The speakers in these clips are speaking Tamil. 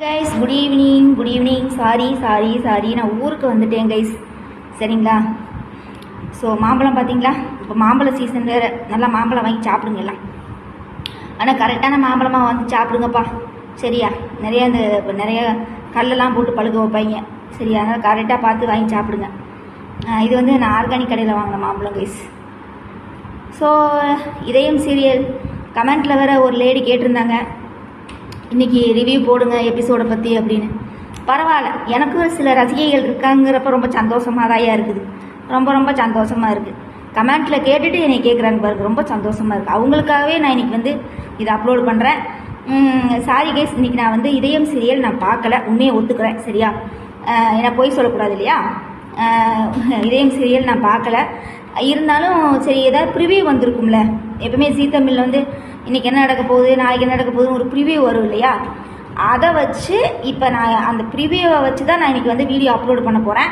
Guys good evening. சாரி நான் ஊருக்கு வந்துட்டேன் கைஸ். சரிங்களா? ஸோ மாம்பழம் பார்த்தீங்களா, இப்போ மாம்பழ சீசன் வேறு. நல்லா மாம்பழம் வாங்கி சாப்பிடுங்க எல்லாம். ஆனால் கரெக்டான மாம்பழமாக வந்து சாப்பிடுங்கப்பா. சரியா? நிறைய கல்லெல்லாம் போட்டு பழுக்க வைப்பாங்க. சரியா? அதனால் கரெக்டாக பார்த்து வாங்கி சாப்பிடுங்க. இது வந்து நான் ஆர்கானிக் கடையில் வாங்கின மாம்பழம் கைஸ். ஸோ இதயம் சீரியல் கமெண்ட்டில் வேறு ஒரு லேடி கேட்டிருந்தாங்க, இன்றைக்கி ரிவ்யூ போடுங்க எபிசோடை பற்றி அப்படின்னு. பரவாயில்ல, எனக்கு சில ரசிகைகள் இருக்காங்கிறப்ப ரொம்ப சந்தோஷமாக தான் இருக்குது. ரொம்ப சந்தோஷமாக இருக்குது. கமெண்ட்டில் கேட்டுட்டு என்னை கேட்குறாங்க பாருங்க, ரொம்ப சந்தோஷமாக இருக்குது. அவங்களுக்காகவே நான் இன்றைக்கி வந்து இதை அப்லோட் பண்ணுறேன். சாரி கைஸ், இன்றைக்கி நான் வந்து இதயம் சீரியல் நான் பார்க்கல, உண்மையை ஒத்துக்கிறேன். சரியா? ஏன்னா போய் சொல்லக்கூடாது இல்லையா? இதயம் சீரியல் நான் பார்க்கல. இருந்தாலும் சரி, ஏதாவது ப்ரிவியூ வந்திருக்கும்ல. எப்பவுமே ஜீ தமிழில் வந்து இன்றைக்கி என்ன நடக்க போகுது, நாளைக்கு என்ன நடக்க போகுதுன்னு ஒரு ப்ரிவியூ வரும் இல்லையா? அதை வச்சு இப்போ நான் அந்த ப்ரிவியூவை வச்சு தான் நான் இன்றைக்கி வந்து வீடியோ அப்லோட் பண்ண போகிறேன்.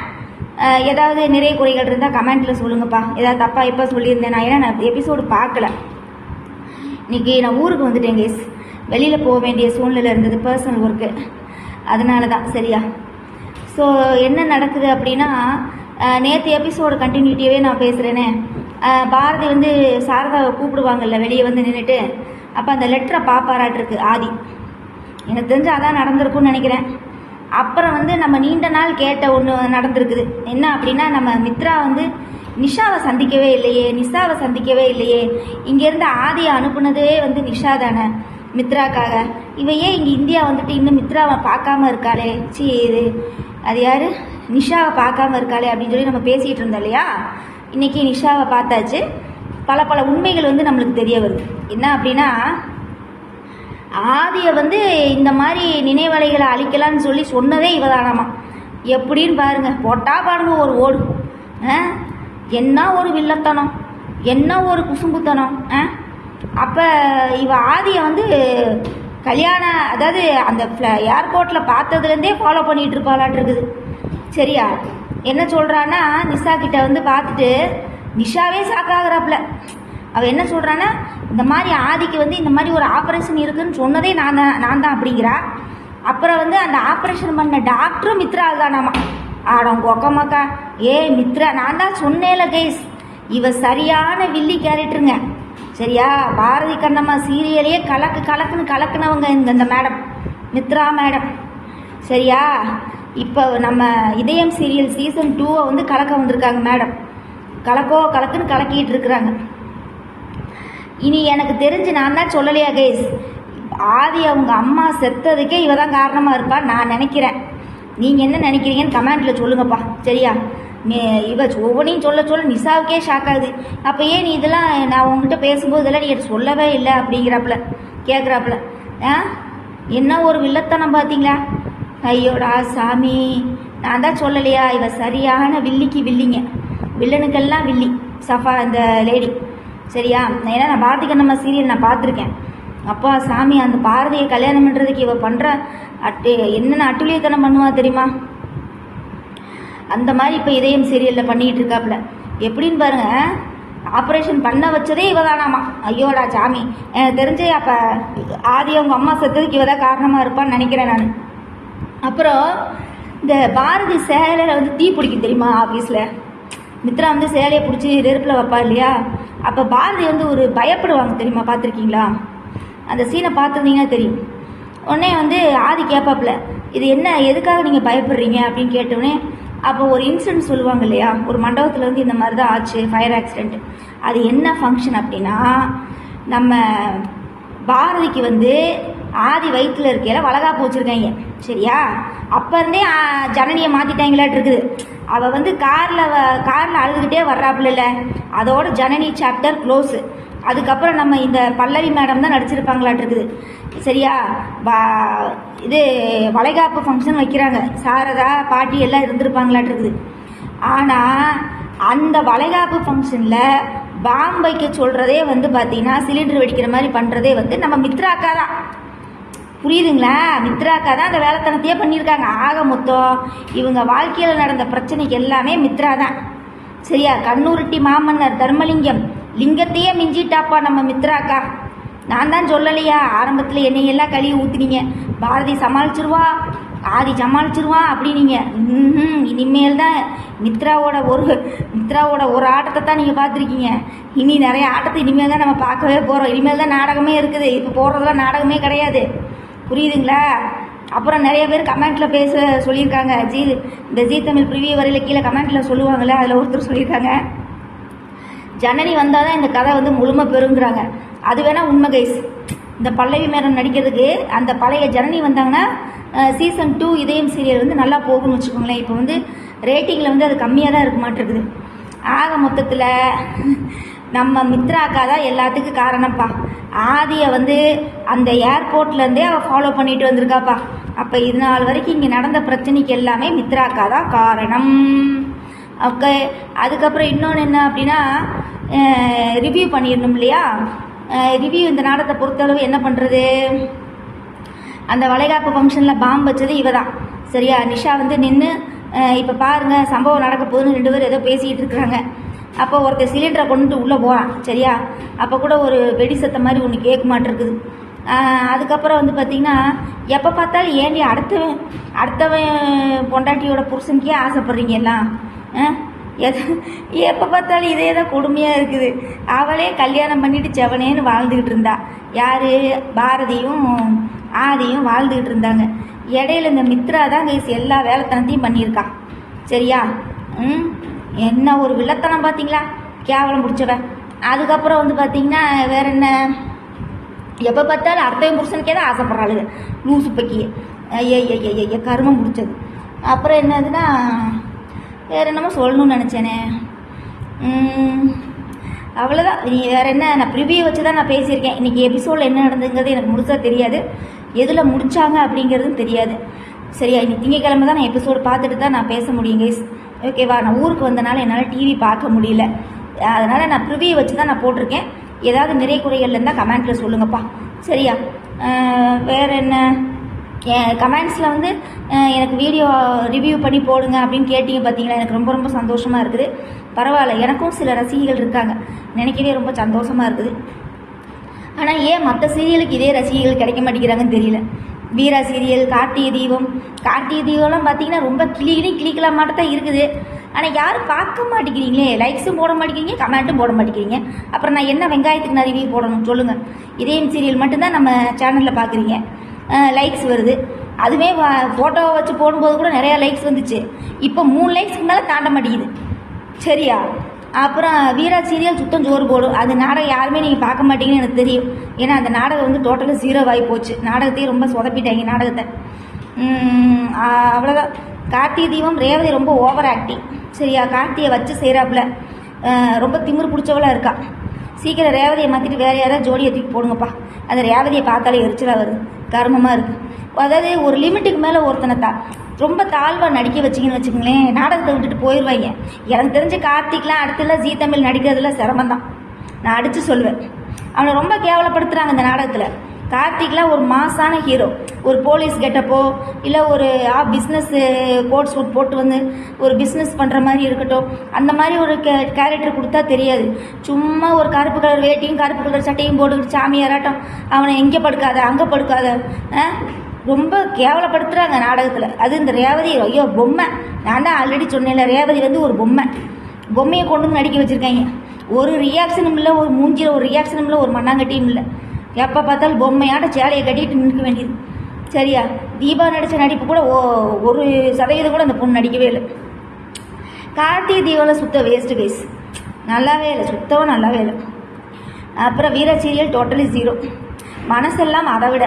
ஏதாவது நிறைய குறைகள் இருந்தால் கமெண்ட்டில் சொல்லுங்கப்பா. ஏதாவது தப்பாக இப்போ சொல்லியிருந்தேன் நான், ஏன்னா நான் எபிசோடு பார்க்கல. இன்றைக்கி நான் ஊருக்கு வந்துட்டேன் கேஸ். வெளியில் போக வேண்டிய சூழ்நிலை இருந்தது, பர்சனல் ஒர்க்கு, அதனால தான். சரியா? ஸோ என்ன நடக்குது அப்படின்னா, நேற்று எபிசோடு கண்டினியூட்டியாகவே நான் பேசுகிறேனே. பாரதி வந்து சாரதாவை கூப்பிடுவாங்கல்ல வெளியே வந்து நின்றுட்டு, அப்போ அந்த லெட்டரை பாப்பாராட்டிருக்கு ஆதி. எனக்கு தெரிஞ்சு அதான் நடந்திருக்குன்னு நினைக்கிறேன். அப்புறம் வந்து நம்ம நீண்ட நாள் கேட்ட ஒன்று நடந்திருக்குது. என்ன அப்படின்னா, நம்ம மித்ரா வந்து நிஷாவை சந்திக்கவே இல்லையே. இங்கேருந்து ஆதியை அனுப்புனதே வந்து நிஷா தானே மித்ராக்காக. இவ ஏன் இங்கே இந்தியா வந்துட்டு இன்னும் மித்ராவை பார்க்காம இருக்காளே, இது அது யார், நிஷாவை பார்க்காம இருக்காளே அப்படின்னு சொல்லி நம்ம பேசிகிட்டு இருந்தோம் இல்லையா? இன்றைக்கி நிஷாவை பார்த்தாச்சு. பல உண்மைகள் வந்து நம்மளுக்கு தெரிய வருது. என்ன அப்படின்னா, ஆதியை வந்து இந்த மாதிரி நினைவலைகளை அழிக்கலான்னு சொல்லி சொன்னதே இவதானாமா. எப்படின்னு பாருங்க, போட்டா பாருங்க ஒரு ஓடு. என்ன ஒரு வில்லத்தனம், என்ன ஒரு குசும்புத்தனம். அப்போ இவ ஆதியை வந்து கல்யாணம், அதாவது அந்த ஏர்போர்ட்டில் பார்த்ததுலேருந்தே ஃபாலோ பண்ணிகிட்டு இருப்பாளாட்டிருக்குது. சரியா? என்ன சொல்கிறான்னா, நிஷா கிட்ட வந்து பார்த்துட்டு நிஷாவே ஷாக்காகிறாப்புல. அவள் என்ன சொல்கிறான்னா, இந்த மாதிரி ஆதிக்கு வந்து இந்த மாதிரி ஒரு ஆப்ரேஷன் இருக்குதுன்னு சொன்னதே நான் தான் அப்படிங்கிறா. அப்புறம் வந்து அந்த ஆப்ரேஷன் பண்ண டாக்டரும் மித்ரா தானாமா. ஆடம் கொக்கமாக்கா, மித்ரா, நான் தான் சொன்னேன்ல கைஸ், இவ சரியான வில்லி கேரக்டருங்க. சரியா? பாரதி கண்ணம்மா சீரியலையே கலக்குனவங்க இந்த மேடம், மித்ரா மேடம். சரியா? இப்போ நம்ம இதயம் சீரியல் சீசன் 2 வந்து கலக்க வந்திருக்காங்க மேடம். கலக்குன்னு கலக்கிட்டு இருக்கிறாங்க. இனி எனக்கு தெரிஞ்சு, நான் தான் சொல்லலையா கைஸ், ஆதி அவங்க அம்மா செத்ததுக்கே இவ தான் காரணமாக இருப்பான்னு நான் நினைக்கிறேன். நீங்கள் என்ன நினைக்கிறீங்கன்னு கமெண்ட்டில் சொல்லுங்கப்பா. சரியா? இவ ஒவ்வொன்றையும் சொல்ல நிஷாவுக்கே ஷாக் ஆகுது. அப்போ ஏன் நீ இதெல்லாம் நான் உங்ககிட்ட பேசும்போது இதெல்லாம் நீ சொல்லவே இல்லை அப்படிங்கிறாப்புல கேட்குறாப்புல. என்ன ஒரு வில்லத்தனம் பார்த்தீங்களா? ஐயோடா சாமி, நான் தான் சொல்லலையா, இவ சரியான வில்லிங்க. வில்லனுக்கெல்லாம் வில்லி சஃபா இந்த லேடி. சரியா? ஏன்னா நான் பாரதி கண்ணம்மா சீரியல் நான் பார்த்துருக்கேன். அப்பா சாமி, அந்த பாரதியை கல்யாணம் பண்ணுறதுக்கு இவ பண்ணுற என்னென்ன அட்டுழியத்தனம் பண்ணுவா தெரியுமா? அந்த மாதிரி இப்போ இதயம் சீரியலில் பண்ணிகிட்டு இருக்காப்புல. எப்படின்னு பாருங்க, ஆப்ரேஷன் பண்ண வச்சதே இவ தானாமா. ஐயோடா சாமி, எனக்கு தெரிஞ்சு அப்போ ஆதி அவங்க அம்மா செத்ததுக்கு இவ தான் காரணமாக இருப்பான்னு நினைக்கிறேன் நான். அப்புறம் இந்த பாரதி சேலையில் வந்து தீ பிடிக்கும் தெரியுமா? ஆஃபீஸில் மித்ரா வந்து சேலையை பிடிச்சி நெருப்பில் வைப்பா இல்லையா? அப்போ பாரதி வந்து ஒரு பயப்படுவாங்க தெரியுமா? பார்த்துருக்கீங்களா? அந்த சீனை பார்த்துருந்தீங்கன்னா தெரியும். உடனே வந்து ஆதி கேட்பாப்புல, இது என்ன, எதுக்காக நீங்கள் பயப்படுறீங்க அப்படின்னு கேட்டோடனே, அப்போ ஒரு இன்சிடென்ட் சொல்லுவாங்க இல்லையா, ஒரு மண்டபத்தில் வந்து இந்த மாதிரி தான் ஆச்சு, ஃபயர் ஆக்சிடெண்ட். அது என்ன ஃபங்க்ஷன் அப்படின்னா, நம்ம பாரதிக்கு வந்து ஆதி வயிற்றில் இருக்கையில் வளகாப்பு வச்சுருக்காங்க. சரியா? அப்போ இருந்தே ஜனனியை மாற்றிட்டாங்களாட்டு இருக்குது. அவள் வந்து காரில் அழுதுகிட்டே வர்றாப்புல இல்லை, அதோட ஜனனி சாப்டர் க்ளோஸு. அதுக்கப்புறம் நம்ம இந்த பல்லவி மேடம் தான் நடிச்சிருப்பாங்களாட்டு இருக்குது. சரியா? இது வளைகாப்பு ஃபங்க்ஷன் வைக்கிறாங்க, சாரதா பாட்டி எல்லாம் இருந்திருப்பாங்களாட்டு இருக்குது. ஆனால் அந்த வளைகாப்பு ஃபங்க்ஷனில் பாம்பு வைக்க சொல்கிறதே வந்து பார்த்தீங்கன்னா, சிலிண்டர் வெடிக்கிற மாதிரி பண்ணுறதே வந்து நம்ம மித்ராக்கா தான். புரியுதுங்களா? மித்ராக்கா தான் அந்த வேலைத்தனத்தையே பண்ணியிருக்காங்க. ஆக மொத்தம் இவங்க வாழ்க்கையில் நடந்த பிரச்சனைக்கு எல்லாமே மித்ரா தான். சரியா? கண்ணூருட்டி மாமன்னர் தர்மலிங்கம் லிங்கத்தையே மிஞ்சிட்டாப்பா நம்ம மித்ராக்கா. நான் தான் சொல்லலையா ஆரம்பத்தில் என்னையெல்லாம் கழுவி ஊற்றுனீங்க. பாரதி சமாளிச்சிருவா, ஆதி சமாளிச்சிருவா அப்படின்னீங்க. இனிமேல் தான் மித்ராவோட ஒரு ஆட்டத்தை தான் நீங்கள் பார்த்துருக்கீங்க. இனி நிறைய ஆட்டத்தை இனிமேல் தான் நம்ம பார்க்கவே போகிறோம். இனிமேல் தான் நாடகமே இருக்குது. இப்போ போடுறதுலாம் நாடகமே கிடையாது. புரியுதுங்களா? அப்புறம் நிறைய பேர் கமெண்ட்டில் பேச சொல்லியிருக்காங்க. இந்த ஜீ தமிழ் ப்ரிவியூ வரையில் கீழே கமெண்ட்டில் சொல்லுவாங்கள்ல, அதில் ஒருத்தர் சொல்லியிருக்காங்க ஜனனி வந்தால் தான் இந்த கதை வந்து முழுமை பெறுங்கிறாங்க. அது வேணால் உண்மை கைஸ். இந்த பல்லவி மேடம் நடிக்கிறதுக்கு அந்த பழைய ஜனனி வந்தாங்கன்னா சீசன் 2 இதயம் சீரியல் வந்து நல்லா போகும்னு வச்சுக்கோங்களேன். இப்போ வந்து ரேட்டிங்கில் வந்து அது கம்மியாக தான் இருக்க மாட்டேருக்குது. ஆக மொத்தத்தில் நம்ம மித்ரா அக்கா தான் எல்லாத்துக்கும் காரணம்ப்பா. ஆதியை வந்து அந்த ஏர்போர்ட்லேருந்தே அவள் ஃபாலோ பண்ணிட்டு வந்திருக்காப்பா. அப்போ இது நாள் வரைக்கும் இங்கே நடந்த பிரச்சனைக்கு எல்லாமே மித்ரா அக்கா தான் காரணம். ஓகே, அதுக்கப்புறம் இன்னொன்று என்ன அப்படின்னா ரிவ்யூ பண்ணிடணும் இல்லையா? ரிவ்யூ இந்த நாடகத்தை பொறுத்தளவு என்ன பண்ணுறது, அந்த வளைகாப்பு ஃபங்க்ஷனில் பாம்பு வச்சது இவ தான் சரியா? நிஷா வந்து நின்று இப்போ பாருங்கள் சம்பவம் நடக்க போகுதுன்னு 2 பேர் ஏதோ பேசிகிட்டு இருக்கிறாங்க. அப்போ ஒருத்தர் சிலிண்டரை கொண்டுட்டு உள்ளே போகிறான் சரியா? அப்போ கூட ஒரு வெடி சத்த மாதிரி ஒன்று கேட்க மாட்டிருக்குது. அதுக்கப்புறம் வந்து பார்த்திங்கன்னா எப்போ பார்த்தாலும் ஏண்டி அடுத்தவன் பொண்டாட்டியோட புருஷனுக்கே ஆசைப்படுறீங்க எல்லாம்? எப்போ பார்த்தாலும் இதே தான் கொடுமையாக இருக்குது. அவளே கல்யாணம் பண்ணிட்டு செவனேன்னு வாழ்ந்துக்கிட்டு இருந்தா. யார்? பாரதியும் ஆதியும் வாழ்ந்துக்கிட்டு இருந்தாங்க. இடையில இந்த மித்ரா தான் கைஸ் எல்லா வேலைத்தனத்தையும் பண்ணியிருக்கான் சரியா? என்ன ஒரு வில்லத்தனம் பார்த்தீங்களா? கேவலம் பிடிச்சவன். அதுக்கப்புறம் வந்து பார்த்திங்கன்னா வேற என்ன, எப்போ பார்த்தாலும் அடுத்தவன் புருஷனுக்கே தான் ஆசைப்படுறாளுங்க லூசு பக்கியே. ஐய கருமம் பிடிச்சது. அப்புறம் என்னதுன்னா வேறு என்னமோ சொல்லணும்னு நினச்சேனே. அவ்வளோதான். வேறு என்ன, நான் ப்ரிவியூ வச்சு தான் நான் பேசியிருக்கேன். இன்றைக்கி எபிசோடில் என்ன நடந்துங்கிறது எனக்கு முழுசாக தெரியாது. எதில் முடித்தாங்க அப்படிங்கிறதும் தெரியாது சரியா? இன்னைக்கு திங்கக்கிழமை தான் நான் எபிசோடு பார்த்துட்டு தான் நான் பேச முடியும் கைஸ். ஓகேவா? நான் ஊருக்கு வந்தனால என்னால் டிவி பார்க்க முடியல. அதனால் நான் ப்ரிவியூ வச்சு தான் நான் போட்டிருக்கேன். ஏதாவது நிறை குறைகள் இருந்தால் கமெண்ட்டில் சொல்லுங்கப்பா சரியா? வேறு என்ன, கமெண்ட்ஸில் வந்து எனக்கு வீடியோ ரிவ்யூ பண்ணி போடுங்க அப்படின்னு கேட்டிங்க பார்த்தீங்களா? எனக்கு ரொம்ப ரொம்ப சந்தோஷமாக இருக்குது. பரவாயில்ல, எனக்கும் சில ரசிகைகள் இருக்காங்க, நினைக்கவே ரொம்ப சந்தோஷமாக இருக்குது. ஆனால் ஏன் மற்ற சீரியலுக்கு இதே ரசிகைகள் கிடைக்க மாட்டேங்கிறாங்கன்னு தெரியல. வீரா சீரியல், கார்த்திகை தீபம்லாம் பார்த்தீங்கன்னா ரொம்ப கிளிக்கலாம் மாட்ட தான் இருக்குது. ஆனால் யாரும் பார்க்க மாட்டேங்கிறீங்களே, லைக்ஸும் போட மாட்டேங்கிறீங்க, கமெண்ட்டும் போட மாட்டேங்கிறீங்க. அப்புறம் நான் என்ன வெங்காயத்துக்கு நான் ரிவ்யூ போடணும் சொல்லுங்கள்? இதயம் சீரியல் மட்டும்தான் நம்ம சேனலில் பார்க்குறீங்க, லைக்ஸ் வருது. அதுவே ஃபோட்டோவை வச்சு போடும்போது கூட நிறையா லைக்ஸ் வந்துச்சு. இப்போ 3 லைக்ஸ்க்கு மேலே தாண்ட மாட்டேங்குது சரியா? அப்புறம் வீரா சீரியல் சுத்தம் ஜோறு போடும். அது நாடகம் யாருமே நீங்கள் பார்க்க மாட்டீங்கன்னு எனக்கு தெரியும். ஏன்னா அந்த நாடகம் வந்து டோட்டலாக 0 ஆகி போச்சு. நாடகத்தையும் ரொம்ப சொதப்பிட்டாங்க நாடகத்தை. அவ்வளோதான். கார்த்திகை தீபம் ரேவதி ரொம்ப ஓவர் ஆக்டிங் சரியா? கார்த்தியை வச்சு செய்கிறாப்புல ரொம்ப திமிர் பிடிச்சவளாக இருக்கா. சீக்கிரம் ரேவதியை மாற்றிட்டு வேறு யாராவது ஜோடியை தூக்கி போடுங்கப்பா. அந்த ரேவதியை பார்த்தாலே எரிச்சலாக வருது, கர்மமாக இருக்குது. அதாவது ஒரு லிமிட்டுக்கு மேலே ஒருத்தனை ரொம்ப தாழ்வாக நடிக்க வச்சிங்கன்னு வச்சுக்கோங்களேன், நாடகத்தை விட்டுட்டு போயிடுவாங்க. எனக்கு தெரிஞ்சு கார்த்திக்லாம் அடுத்தெல்லாம் ஜீ தமிழ் நடிக்கிறதுல சிரமந்தான், நான் அடித்து சொல்லுவேன். அவனை ரொம்ப கேவலப்படுத்துகிறாங்க இந்த நாடகத்தில். கார்த்திக்லாம் ஒரு மாசான ஹீரோ, ஒரு போலீஸ் கெட்டப்போ இல்லை ஒரு பிஸ்னஸ் கோட் சூட் போட்டு வந்து ஒரு பிஸ்னஸ் பண்ணுற மாதிரி இருக்கட்டும், அந்த மாதிரி ஒரு கேரக்டர் கொடுத்தா தெரியாது. சும்மா ஒரு கருப்பு கலர் வேட்டியும் கருப்பு கலர் சட்டையும் போட்டுக்கிட்டு சாமியாராட்டம் அவனை எங்கே படுக்காத அங்கே படுக்காத ரொம்ப கேவலப்படுத்துகிறாங்க நாடகத்தில். அது இந்த ரேவதி ஐயோ பொம்மை. நான் தான் ஆல்ரெடி சொன்னேன்ல, ரேவதி வந்து ஒரு பொம்மையை கொண்டு வந்து நடிக்க வச்சுருக்காங்க. ஒரு ரியாக்ஷனும் இல்லை, ஒரு மூஞ்சியில் ஒரு ரியாக்ஷனும் இல்லை, ஒரு மண்ணாங்கட்டியும் இல்லை. எப்போ பார்த்தாலும் பொம்மையாட்ட சேலையை கட்டிட்டு நிற்க வேண்டியது சரியா? தீபா நடித்த நடிப்பு கூட 1% கூட அந்த பொண்ணு நடிக்கவே இல்லை. கார்த்திகை தீபாவில் சுத்த வேஸ்ட்டு கைஸ், நல்லாவே இல்லை, சுத்தமாக நல்லாவே இல்லை. அப்புறம் வீர சீரியல் டோட்டலி 0, மனசெல்லாம் அதை விட.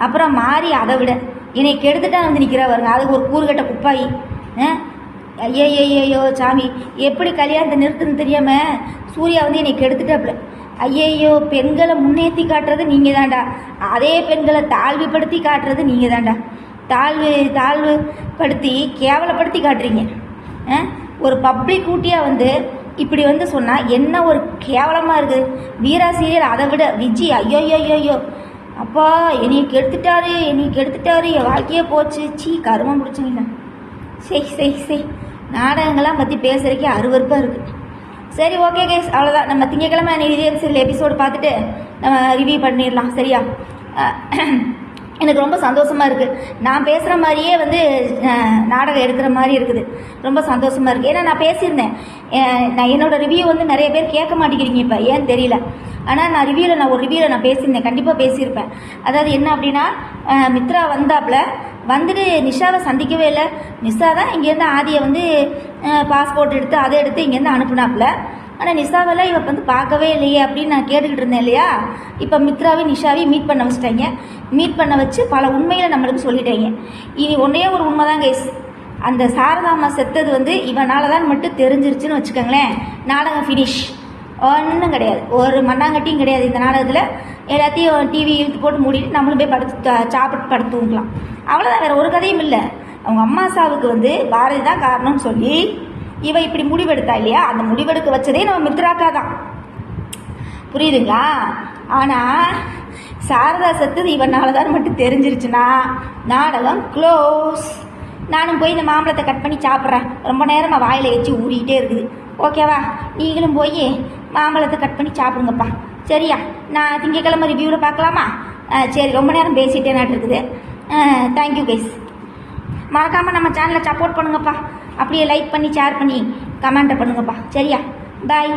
அப்புறம் மாறி அதை விட என்னை கெடுத்துட்டா வந்து நிற்கிறா பாருங்க, அதுக்கு ஒரு கூறுகட்ட குப்பாயி. ஐயோ சாமி, எப்படி கல்யாணத்தை நிறுத்துன்னு தெரியாமல் சூர்யா வந்து என்னை கெடுத்துட்டாப்புல. ஐயையோ, பெண்களை முன்னேற்றி காட்டுறது நீங்கள் தாண்டா, அதே பெண்களை தாழ்வுபடுத்தி காட்டுறது நீங்கள் தாண்டா. தாழ்வுபடுத்தி கேவலப்படுத்தி காட்டுறீங்க. ஒரு பப்ளிக் ஊட்டியாக வந்து இப்படி வந்து சொன்னால் என்ன ஒரு கேவலமாக இருக்குது. வீரா சீரியல் அதை விட. விஜய் ஐயோ அப்பா என்னையை கெடுத்துட்டாரு, என் வாழ்க்கையே போச்சு. கருமம் பிடிச்சிங்களா? செய் நாடகங்கள்லாம் பற்றி பேசுகிறக்கே அருவருப்பாக இருக்குது. சரி ஓகே கைஸ், அவ்வளோதான். நம்ம திங்கக்கிழமை நீதியரசல் எபிசோடு பார்த்துட்டு நம்ம ரிவ்யூ பண்ணிடலாம், சரியா? எனக்கு ரொம்ப சந்தோஷமாக இருக்குது. நான் பேசுகிற மாதிரியே வந்து நாடகம் எடுக்கிற மாதிரி இருக்குது. ரொம்ப சந்தோஷமாக இருக்குது. ஏன்னா நான் பேசியிருந்தேன், நான் என்னோடய ரிவ்யூ வந்து நிறைய பேர் கேட்க மாட்டேங்கிறீங்க இப்போ, ஏன்னு தெரியல. ஆனால் நான் ஒரு ரிவ்யூவில் நான் பேசியிருந்தேன், கண்டிப்பாக பேசியிருப்பேன். அதாவது என்ன அப்படின்னா, மித்ரா வந்தாப்புல வந்துட்டு நிஷாவை சந்திக்கவே இல்லை. நிஷா தான் இங்கேருந்து ஆதியை வந்து பாஸ்போர்ட் எடுத்து அதை எடுத்து இங்கேருந்து அனுப்புனாப்புல. ஆனால் நிஷாவெல்லாம் இவ வந்து பார்க்கவே இல்லையே அப்படின்னு நான் கேட்டுக்கிட்டு இருந்தேன் இல்லையா? இப்போ மித்ராவையும் நிஷாவையும் மீட் பண்ண வச்சுட்டாங்க. மீட் பண்ண வச்சு பல உண்மைகளை நம்மளுக்கு சொல்லிட்டாங்க. இனி ஒன்றே ஒரு உண்மை தான் கைஸ், அந்த சாரதாம்மா செத்தது வந்து இவனால தான் மட்டும் தெரிஞ்சிருச்சுன்னு வச்சுக்கோங்களேன், நாடகம் ஃபினிஷ். ஒன்றும் கிடையாது, ஒரு மண்ணாங்கட்டியும் கிடையாது இந்த நாடகத்தில். எல்லாத்தையும் டிவி இழுத்து போட்டு மூடிட்டு நம்மளும் போய் சாப்பிட்டு படுத்து தூங்கலாம், அவ்வளோதான். வேறு ஒரு கதையும் இல்லை. அவங்க அம்மா சாவுக்கு வந்து பாரதி தான் காரணம்னு சொல்லி இவ இப்படி முடிவெடுத்தா இல்லையா? அந்த முடிவெடுக்க வச்சதே நம்ம மித்ராக்கா தான், புரியுதுங்களா? ஆனால் சாரதா செத்தது இவனால தான் மட்டும் தெரிஞ்சிருச்சுன்னா நாடகம் க்ளோஸ். நானும் போய் இந்த மாம்பழத்தை கட் பண்ணி சாப்பிட்றேன், ரொம்ப நேரமாக வாயில் வச்சு ஊறிக்கிட்டே இருக்குது. ஓகேவா? நீங்களும் போய் மாம்பழத்தை கட் பண்ணி சாப்பிடுங்கப்பா, சரியா? நான் திங்கக்கிழமை ரிவ்யூவில் பார்க்கலாமா? சரி, ரொம்ப நேரம் பேசிட்டே நாட்டு இருக்குது. Thank you guys. மறக்காமல் நம்ம சேனலை சப்போர்ட் பண்ணுங்கப்பா. அப்படியே லைக் பண்ணி ஷேர் பண்ணி கமெண்ட்டை பண்ணுங்கப்பா, சரியா? பாய்.